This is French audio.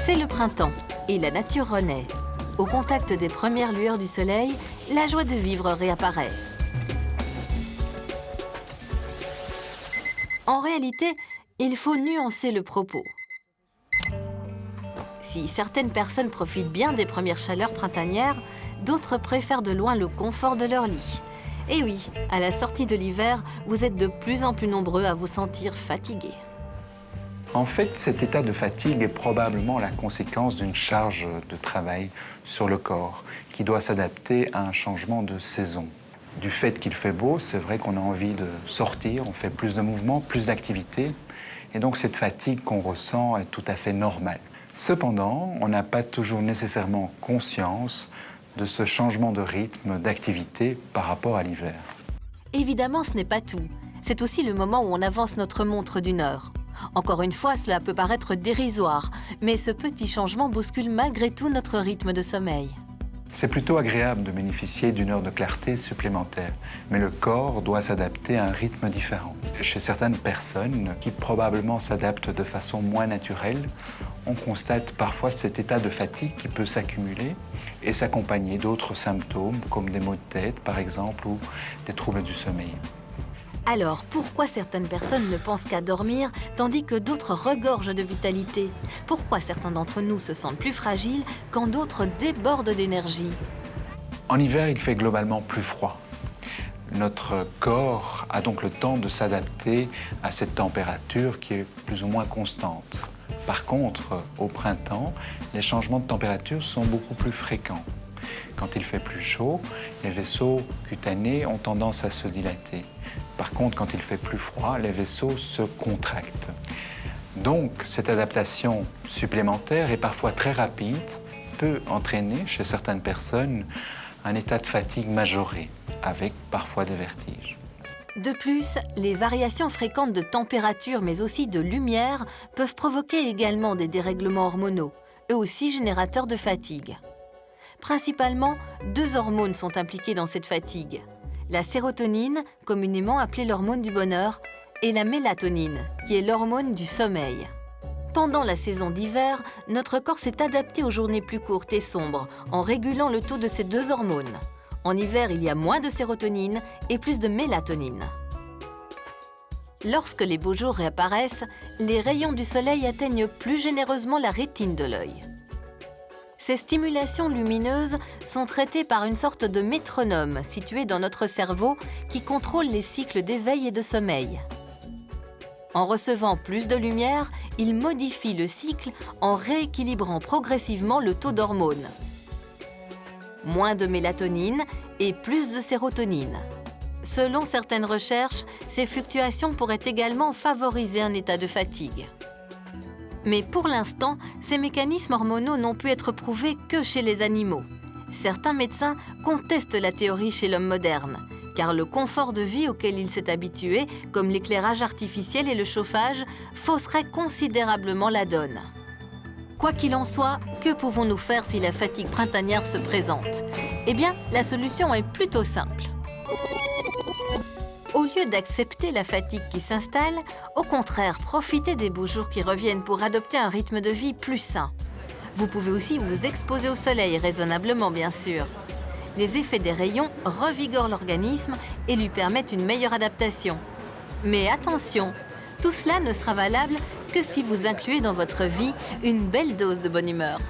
C'est le printemps et la nature renaît. Au contact des premières lueurs du soleil, la joie de vivre réapparaît. En réalité, il faut nuancer le propos. Si certaines personnes profitent bien des premières chaleurs printanières, d'autres préfèrent de loin le confort de leur lit. Et oui, à la sortie de l'hiver, vous êtes de plus en plus nombreux à vous sentir fatigués. En fait, cet état de fatigue est probablement la conséquence d'une charge de travail sur le corps qui doit s'adapter à un changement de saison. Du fait qu'il fait beau, c'est vrai qu'on a envie de sortir, on fait plus de mouvements, plus d'activités, et donc cette fatigue qu'on ressent est tout à fait normale. Cependant, on n'a pas toujours nécessairement conscience de ce changement de rythme, d'activité par rapport à l'hiver. Évidemment, ce n'est pas tout. C'est aussi le moment où on avance notre montre d'une heure. Encore une fois, cela peut paraître dérisoire, mais ce petit changement bouscule malgré tout notre rythme de sommeil. C'est plutôt agréable de bénéficier d'une heure de clarté supplémentaire, mais le corps doit s'adapter à un rythme différent. Chez certaines personnes, qui probablement s'adaptent de façon moins naturelle, on constate parfois cet état de fatigue qui peut s'accumuler et s'accompagner d'autres symptômes, comme des maux de tête par exemple, ou des troubles du sommeil. Alors, pourquoi certaines personnes ne pensent qu'à dormir, tandis que d'autres regorgent de vitalité? Pourquoi certains d'entre nous se sentent plus fragiles quand d'autres débordent d'énergie? En hiver, il fait globalement plus froid. Notre corps a donc le temps de s'adapter à cette température qui est plus ou moins constante. Par contre, au printemps, les changements de température sont beaucoup plus fréquents. Quand il fait plus chaud, les vaisseaux cutanés ont tendance à se dilater. Par contre, quand il fait plus froid, les vaisseaux se contractent. Donc, cette adaptation supplémentaire et parfois très rapide peut entraîner chez certaines personnes un état de fatigue majoré, avec parfois des vertiges. De plus, les variations fréquentes de température mais aussi de lumière peuvent provoquer également des dérèglements hormonaux, eux aussi générateurs de fatigue. Principalement, deux hormones sont impliquées dans cette fatigue. La sérotonine, communément appelée l'hormone du bonheur, et la mélatonine, qui est l'hormone du sommeil. Pendant la saison d'hiver, notre corps s'est adapté aux journées plus courtes et sombres en régulant le taux de ces deux hormones. En hiver, il y a moins de sérotonine et plus de mélatonine. Lorsque les beaux jours réapparaissent, les rayons du soleil atteignent plus généreusement la rétine de l'œil. Ces stimulations lumineuses sont traitées par une sorte de métronome situé dans notre cerveau qui contrôle les cycles d'éveil et de sommeil. En recevant plus de lumière, il modifie le cycle en rééquilibrant progressivement le taux d'hormones. Moins de mélatonine et plus de sérotonine. Selon certaines recherches, ces fluctuations pourraient également favoriser un état de fatigue. Mais pour l'instant, ces mécanismes hormonaux n'ont pu être prouvés que chez les animaux. Certains médecins contestent la théorie chez l'homme moderne, car le confort de vie auquel il s'est habitué, comme l'éclairage artificiel et le chauffage, fausserait considérablement la donne. Quoi qu'il en soit, que pouvons-nous faire si la fatigue printanière se présente? Eh bien, la solution est plutôt simple. Au lieu d'accepter la fatigue qui s'installe, au contraire, profitez des beaux jours qui reviennent pour adopter un rythme de vie plus sain. Vous pouvez aussi vous exposer au soleil raisonnablement, bien sûr. Les effets des rayons revigorent l'organisme et lui permettent une meilleure adaptation. Mais attention, tout cela ne sera valable que si vous incluez dans votre vie une belle dose de bonne humeur.